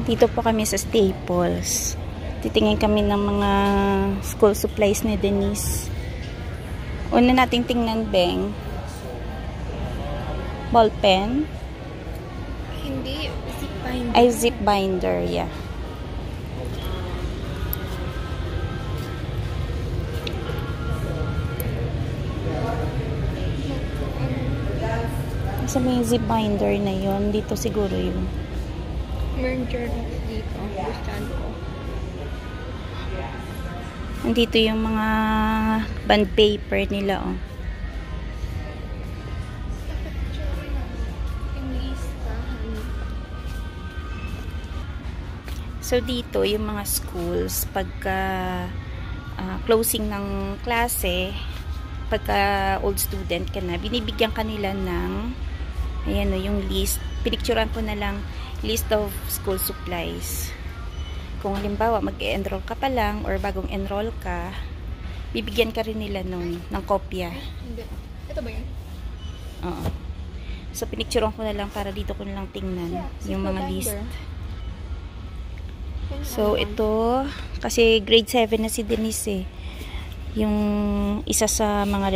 Dito po kami sa Staples. Titingin kami ng mga school supplies ni Denise. Una nating tingnan, Beng. Ballpen. Hindi, zip binder. Ay, zip binder, yeah. Sa may zip binder na yon, dito siguro yun. Meron journals dito. Gustuhan ko. Nandito yung mga bond paper nila, oh. So, dito, yung mga schools, pagka closing ng klase, pagka old student ka na, binibigyan kanila ng, ayan o, yung list. Pinicturean ko na lang, list of school supplies. Kung halimbawa, mag-enroll ka pa lang, or bagong enroll ka, bibigyan ka rin nila nun, ng kopya. Hindi. Ito ba yun? Oo. So, pinicturean ko na lang para dito ko na lang tingnan yung mga list. So, ito, kasi grade 7 na si Denise, eh. Yung isa sa mga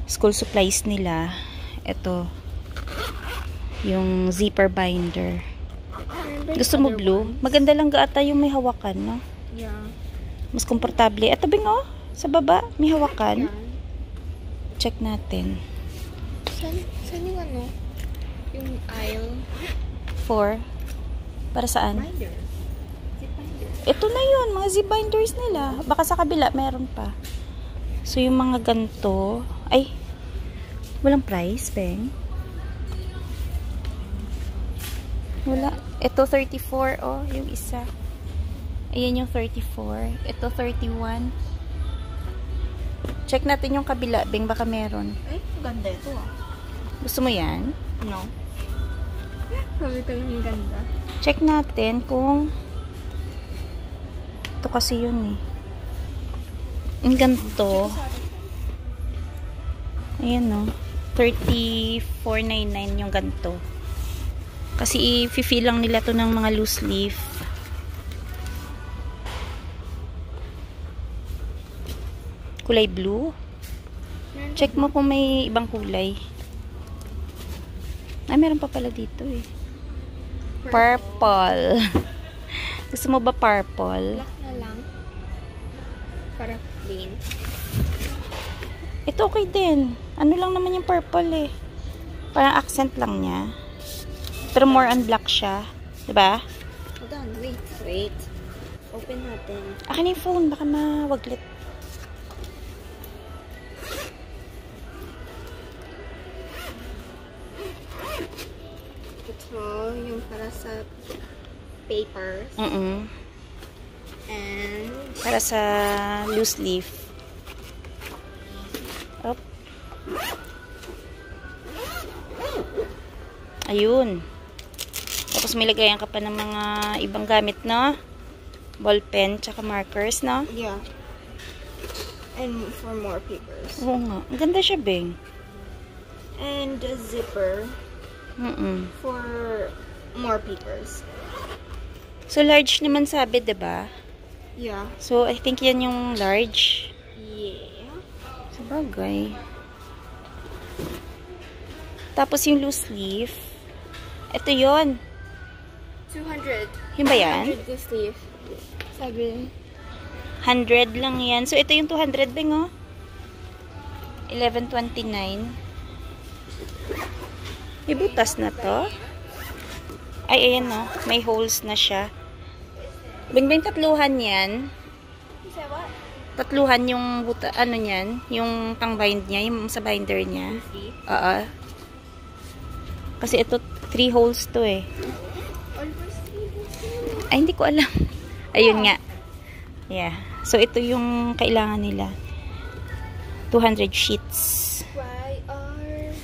school supplies nila, ito, yung zipper binder. Gusto mo blue? Maganda lang gaata yung may hawakan, no? Yeah. Mas komportable. Ito, Bing, oh, sa baba, may hawakan. Check natin. Saan yung ano? Yung aisle? 4. Para saan? Binder. Zip binder. Ito na yun, mga zip binders nila. Baka sa kabila, meron pa. So, yung mga ganito, ay, walang price, Beng. Wala. Ito, 34, oh, yung isa. Ayan yung 34. Ito, 31. Check natin yung kabila, Beng, baka meron. Ay, ganda ito ah. Gusto mo yan? No. Sabi ko lang yung ganda. Check natin kung ito kasi yun eh. Yung ganito. Ayan no. 34.99 yung ganito. Kasi i-fill lang nila to ng mga loose leaf. Kulay blue. Check mo kung may ibang kulay. Ay, meron pa pala dito eh. Purple. Gusto mo ba purple? Black na lang. Para plain. Ito okay din. Ano lang naman yung purple eh. Parang accent lang niya. Pero more on black siya. Diba? Hold on. Wait. Open natin. Akin yung phone. Baka mawaglit. Ito yung para sa papers. And Para sa loose leaf. Up. Ayun. Tapos may lagayan ka pa ng mga ibang gamit, no? Ballpen, tsaka markers, no? yeah. And for more papers. Oo nga. Ang ganda siya, Beng. And a zipper for more papers. So, large naman sabi, diba? Yeah. So, I think yan yung large. Yeah. Sabagay. Tapos yung loose leaf. Ito yon. 200. Yun ba yan? 200 this leaf. Sabi. 100 lang yan. So, ito yung 200, Beng, oh. 11.29. May butas na to. Ay, ayan, no. May holes na siya. Beng, tatluhan yan. Tatluhan yung buta, ano niyan, yung pang-bind niya, yung sa binder niya. Oo. Kasi ito, 3 holes to eh. Ay, hindi ko alam. Ayun nga. Yeah. So, ito yung kailangan nila. 200 sheets. Why are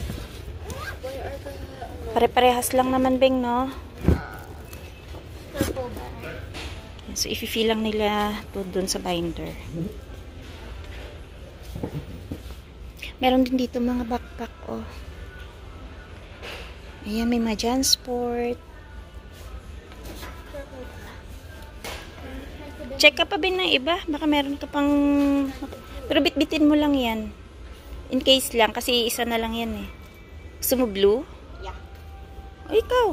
Pare-parehas lang naman, Beng, no? purple ba? So, i-fill lang nila to dun sa binder. Meron din dito mga backpack, oh. Ayan, may mga Jansport. Check ka pa ba ng iba? Baka meron ka pang... Pero bitbitin mo lang yan. In case lang, kasi isa na lang yan eh. Gusto mo blue? Yeah. O ikaw.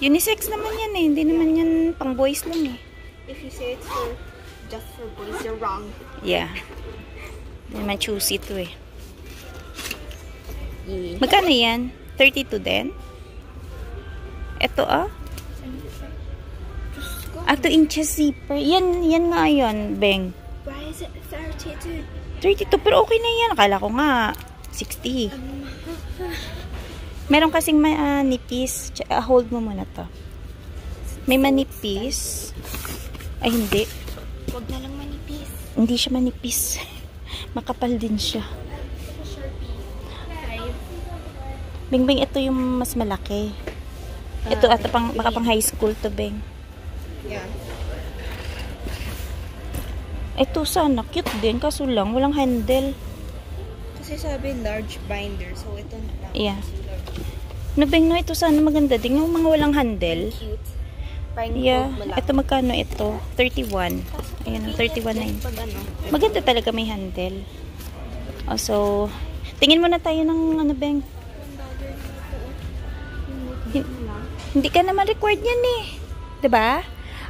Unisex naman yan eh. Hindi naman yan pang boys lang eh. If you say it's just for boys, you're wrong. Yeah. Hindi naman choosy to eh. Yeah. Magkano yan? 32 din? Ito ah. 2 inches zipper. Yan nga yan, Beng. Why is it 32? 32, pero okay na yan. Akala ko nga 60. Meron kasing manipis. Hold mo muna to. May manipis. Ay, hindi. Huwag na lang manipis. Hindi siya manipis. Makapal din siya. Bing, ito yung mas malaki. Ito ata baka pang high school to, Beng. Yeah. Ito sana, cute din. Kaso lang, walang handle. Kasi sabi large binder, so ito na lang. Yeah. No, Beng, no, ito sana maganda din. Yung mga walang handle. Cute. Parang Yeah. mo lang. Ito magkano ito? 31. Ayan, 31.9. Pag ano. Maganda talaga may handle. Oh, so, tingin muna tayo ng ano, Beng. Hindi ka naman required yan eh. 'Di ba?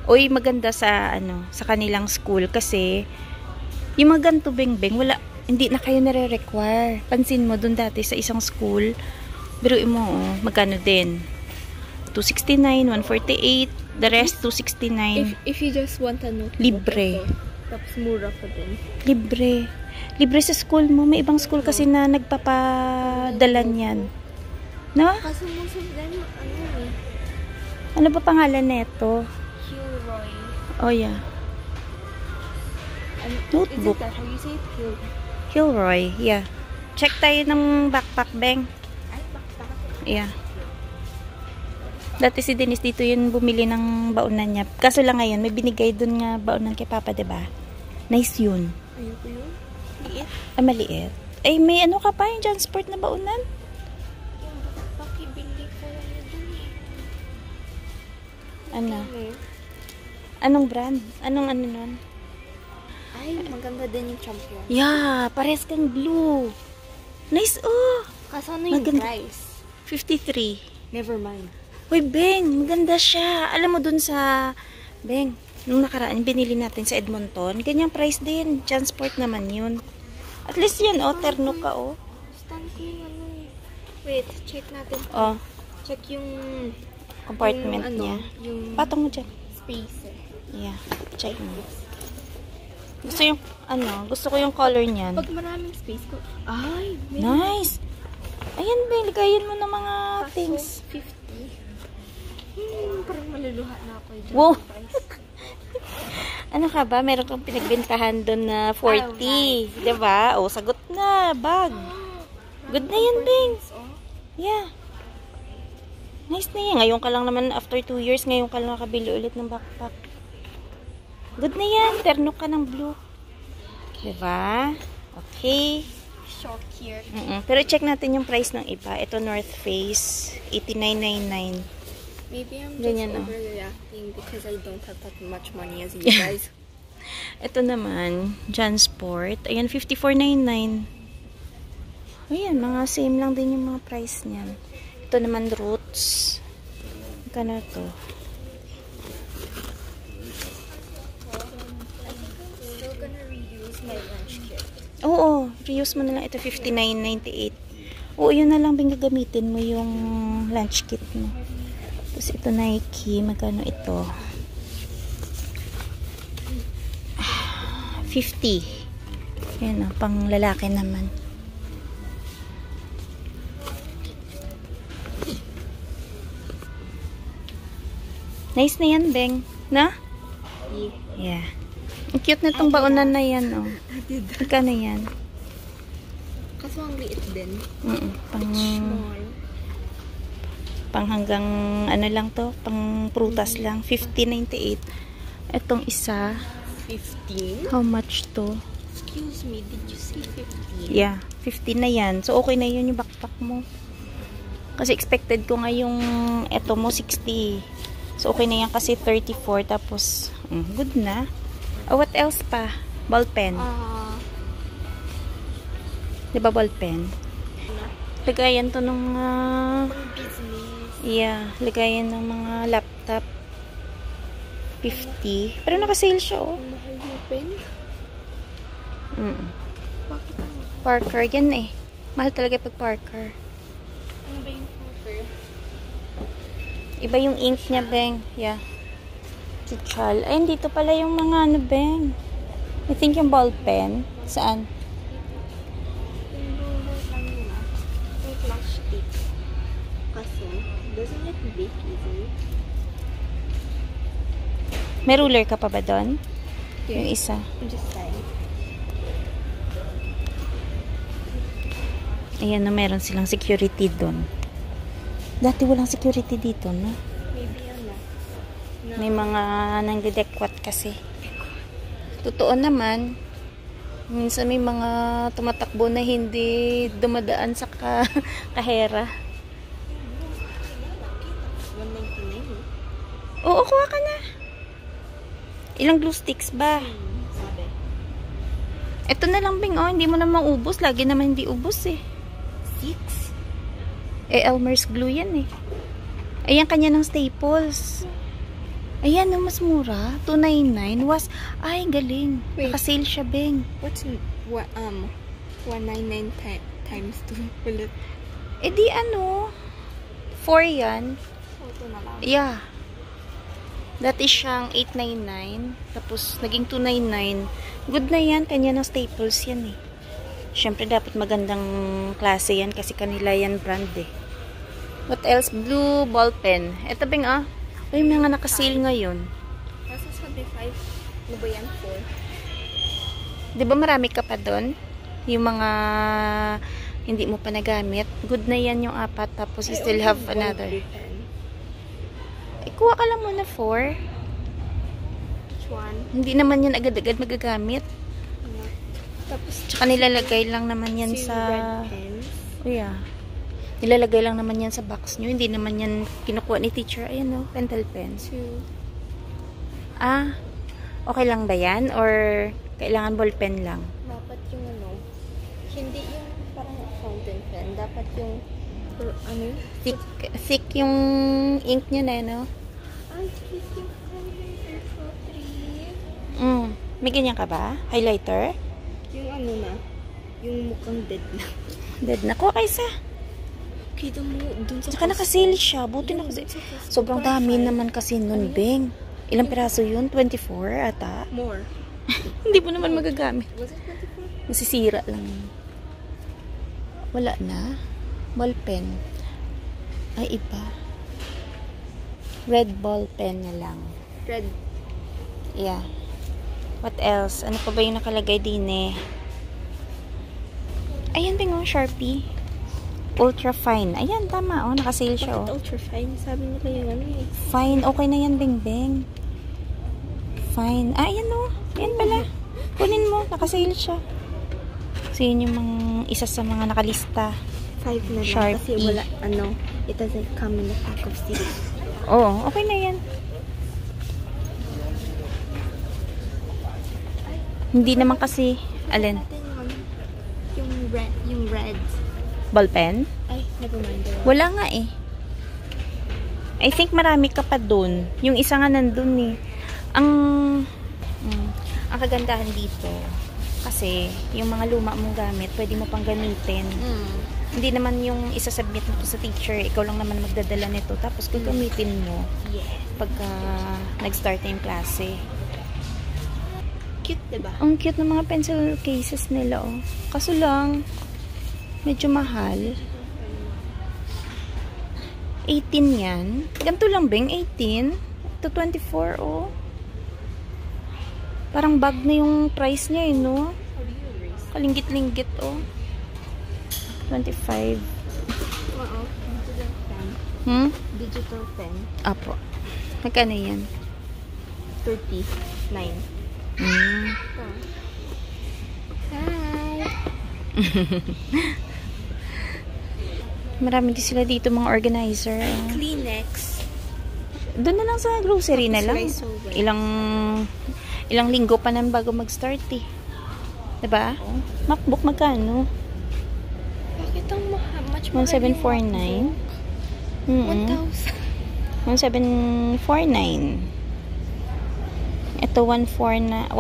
Uy, maganda sa ano, sa kanilang school kasi yung mga ganito, Beng, wala, hindi na kayo nare-require. Pansin mo dun dati sa isang school, biruin mo, magkano din? 269, 148, the rest 269. If you just want a notebook, Libre. ito, tapos mura pa din. Libre. Libre sa school mo. May ibang school kasi na nagpapadala niyan. No? Kaso most of them, ano eh, Ano ba pangalan nito? Kilroy. Oh yeah. Notebook. Is it that how you say it? Kilroy, yeah. Check tayo ng backpack, Beng. Ay, backpack. Yeah. Dati si Dennis dito yun bumili ng baunan niya. Kaso lang ngayon, may binigay dun nga baunan kay Papa, diba? Nice yun. Ayoko yun. Liit. Ay, maliit. Ay, may ano ka pa yung Jansport na baunan? Yung pakibili ko lang yun dun eh. Ano? Ano? Anong brand? Anong ano nun? Ay, maganda din yung champion. Yeah, pares kang blue. Nice, oh! Kaso ano yung Maganda. price? 53. Never mind. Uy, Beng, maganda siya. Alam mo dun sa, Beng, nung nakaraan, binili natin sa Edmonton, ganyang price din. Jansport naman yun. At least yan, oh, terno ka, oh. Stand ko yung ano eh. Wait, check natin. Oh, Check yung compartment yung, niya. Yung Patong mo dyan. space eh. Yeah, check mo. Gusto ko yung color niyan. Pag maraming space ko, ay, may Nice! Ayan, Beng, ligayan mo ng mga kaso, things. 50. Parang maluluha na ako dyan. Wow. sa price. Ano ka ba? Meron kang pinagbentahan doon na 40. nice. Diba? O, sagot na. Bag. Good na yan, Beng. Oh, Yeah. Nice na yan. Ngayon ka lang naman, after 2 years, ngayon ka lang nakabili ulit ng backpack. Good na yan. Terno ka ng blue. Diba? Okay. short here. Pero check natin yung price ng iba. Ito North Face, $89.99. Maybe I'm just Ganyan, oh. overreacting because I don't have that much money as you guys. Ito naman, Jansport. Ayan, $54.99. Ayan, mga same lang din yung mga price niyan. Ito naman, Roots. Magkano to? Still gonna reuse my lunch kit. Oo, reuse mo na lang. Ito, $59.98. Oo, yun na lang gagamitin mo yung lunch kit mo. Tapos ito, Nike. Magkano ito? 50. Yan o, pang lalaki naman. Nice na yan, Beng. Na? Yeah. Ang cute na tong baunan na yan, oh. Magkano yan? Kaso ang liit din. Pang, Small. pang hanggang, ano lang to? Pang prutas lang. $50.98. Etong isa, 15? how much to? Excuse me, did you say 15? Yeah, 15 na yan. So, okay na yun yung backpack mo. Kasi expected ko nga yung eto mo, 60. So, okay na yan kasi 34. Tapos, Good na. Oh, what else pa? Ballpen. Diba ballpen? Lagayan to ng mga... business. Yeah, lagayan ng mga laptop. 50. Pero naka-sale siya, oh. Mahal yung pen? Bakit ano? Parker, yan eh. Mahal talaga pag Parker. Ano ba yung Parker? Iba yung ink niya, Beng. Yeah. Chichal. Ay, dito pala yung mga ano, Beng. I think yung ballpen. Saan? Yung ruler lang nila. May plastic. Kasi, doesn't it bake easily? May ruler ka pa ba doon? Yung isa. Just saying. Ayan na, meron silang security doon. Dati walang security dito, no? Maybe ano. May mga nangdedekwat kasi. Totoo naman, minsan may mga tumatakbo na hindi dumadaan sa kahera. 199. Oo, kuha ka na. Ilang glue sticks ba? Sabi. Ito na lang, Bing. Oh, hindi mo na maubos. Lagi naman hindi ubos eh. 6? Elmer's glue yan eh. Ayan kanya ng Staples. Ayan, no, mas mura. 299 was... Ay, galing. Wait. Naka-sale siya, Bing. What's 199 times 2? Ulit. Eh di ano, 4 yan. Ito na lang. Yeah. Dati siyang 899. Tapos, naging 299. Good na yan. Kanya ng Staples yan eh. Siyempre, dapat magandang klase yan kasi kanila yan brand eh. What else? Blue ballpen. Ito, Bing, ah. Uy, mga naka-sale ngayon. Nasa sabi 5. Ano ba yan? 4? Di ba marami ka pa doon? Yung mga hindi mo pa nagamit. Good na yan yung 4. Tapos you still have another. Kuha ka lang muna 4. Which one? Hindi naman yan agad-agad magagamit. Ano? Tapos, Tsaka nilalagay lang naman yan two sa... red pens. Oh yeah. Nilalagay lang naman yan sa box nyo. Hindi naman yan kinukuha ni teacher. Ayan o, pentel pens. 2. Ah, okay lang ba yan? Or kailangan ballpen lang? Dapat yung ano, hindi yung parang fountain pen. Dapat yung, ano? Thick yung ink nyo na, no? Ay, thick yung highlighter for 3. May ganyan ka ba? Highlighter? Yung ano na, yung mukhang dead na. Dead na. Kuha kaysa. Kita mo, dun sa Tsaka naka-sale siya. Buti na kasi. Sobrang dami naman kasi nun, Beng. Ilang piraso yun? 24 ata? More. Hindi mo naman magagamit. Was it 24? Masisira lang. Wala na. Ballpen. Ay, iba. Red ballpen na lang. Red. Yeah. What else? Ano pa ba yung nakalagay din eh? Ayan, Beng, oh, Sharpie. Ultra fine. Ayan, tama, oh. Naka-sale siya, oh. Bakit ultra fine? Sabi nila yung ano eh. Fine. Okay na yan, Beng, Beng. Fine. Ah, ayan, oh. Ayan pala. Kunin mo. Naka-sale siya. So, yun yung mga, isa sa mga nakalista. 5 na lang. Sharpie. Kasi wala, ano, it doesn't come in a pack of 6. Oo, okay na yan. Hindi naman kasi, alin? Yung red, yung red. Ballpen? Ay, never mind. Wala nga eh. I think marami ka pa dun. Yung isa nga nandun eh. Ang kagandahan dito, kasi yung mga luma mong gamit, pwede mo pang gamitin. Hindi naman yung isasubmit mo sa teacher, ikaw lang naman magdadala nito, tapos gagamitin mo pagka nag-start na yung klase. Cute, diba? Ang cute ng mga pencil cases nila, oh. Kaso lang, medyo mahal. 18 yan. Ganito lang, Beng, 18 to 24, oh. Parang bag na yung price niya, eh, no? Kalinggit-linggit, oh. 25. Oo. Digital pen. Digital pen. Apo. Magkano yan? 39. Hmm. Hi! Marami din sila dito mga organizer. Kleenex. Doon na lang sa grocery na lang. Tapos rice over. Ilang linggo pa naman bago mag-start eh. Diba? MacBook magkano? Bakit ang much 1749? 1,000. 1749. Ito 1449.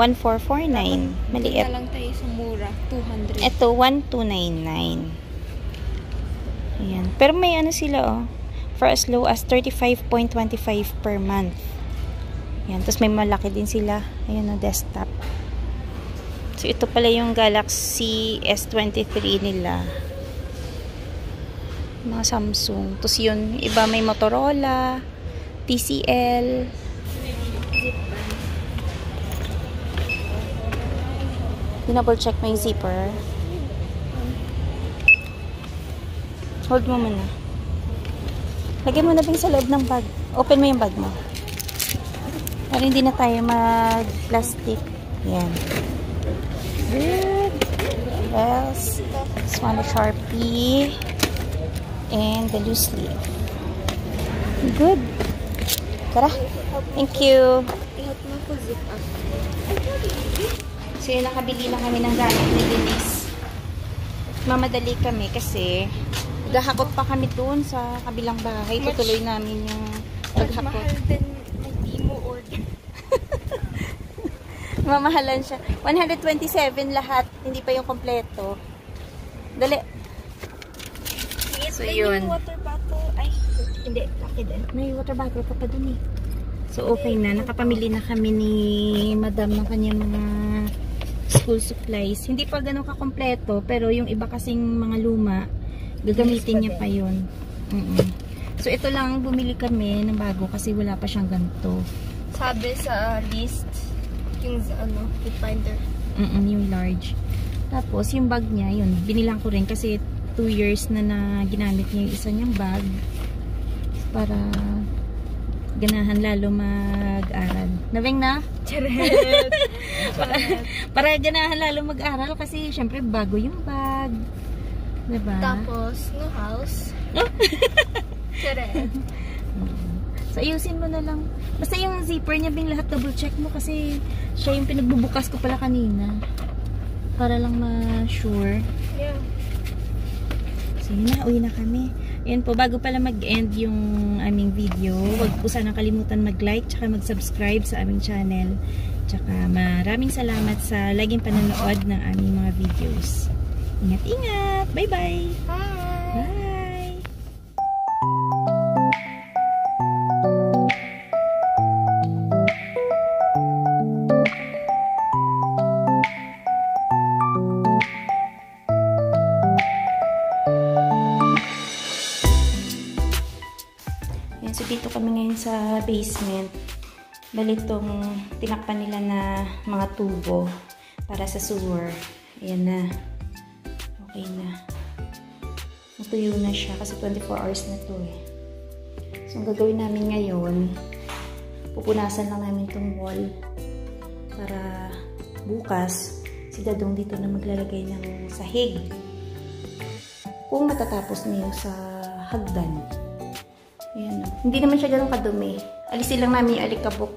Maliit. Na lang tayo sa mura. 200. Ito 1299. Ayan. Pero may ano sila oh. For as low as 35.25 per month. Ayan. Tapos may malaki din sila. Ayan o, desktop. So, ito pala yung Galaxy S23 nila. Mga Samsung. Tapos yun, iba may Motorola, TCL. Double check mo yung zipper. Hold mo muna. Lagyan mo na din sa loob ng bag. Open mo yung bag mo. Para hindi na tayo mag-plastic. Yan. Good. Yes. Small Sharpie. And the loose sleeve. Good. Tara. Thank you. I-help mo ko zip up. So yun, nakabili na kami ng gamit ni Denise. Mamadali kami kasi gahakot pa kami doon sa kabilang bahay. Tutuloy namin yung paghakot. Mahal din hindi mo order. Mamahalan siya. 127 lahat. Hindi pa yung kompleto. Dali. So yun. Water bottle. Ay, hindi. Laki din. May water bottle pa dun eh. So okay na. Nakapamili na kami ni Madam ng kanyang mga school supplies. Hindi pa ganun kakompleto, pero yung iba kasing mga luma, gagamitin niya pa yun. So ito lang bumili kami ng bago kasi wala pa siyang ganito. Sabi sa list, yung finder. Yung large. Tapos yung bag niya, yun, binilang ko rin kasi 2 years na ginamit niya yung isa niyang bag para ganahan lalo mag-aral. Nabing na? Charet! para ganahan lalo mag-aral kasi syempre bago yung bag. Diba? Tapos, no house. Charet! So, ayusin mo na lang. Basta yung zipper niya, Bing, lahat double check mo kasi siya yung pinagbubukas ko pala kanina. Para lang ma-sure. Yeah. So, yun na. Uwi na kami. Ayan po, bago pala mag-end yung aming video, huwag po sana kalimutan mag-like tsaka mag-subscribe sa aming channel. Tsaka maraming salamat sa laging panonood ng aming mga videos. Ingat-ingat! Bye-bye! Bye! Bye! Ayan, so dito kami ngayon sa basement. Bali itong tinakpan nila na mga tubo para sa sewer. Ayan na. Okay na. Natuyo na siya kasi 24 hours na to eh. So ang gagawin namin ngayon, pupunasan lang namin itong wall para bukas si Dadong dito na maglalagay ng sahig. Kung matatapos na yung sa hagdan. Ayan, hindi naman siya ganun kadumi. Alisin lang namin yung alikabok.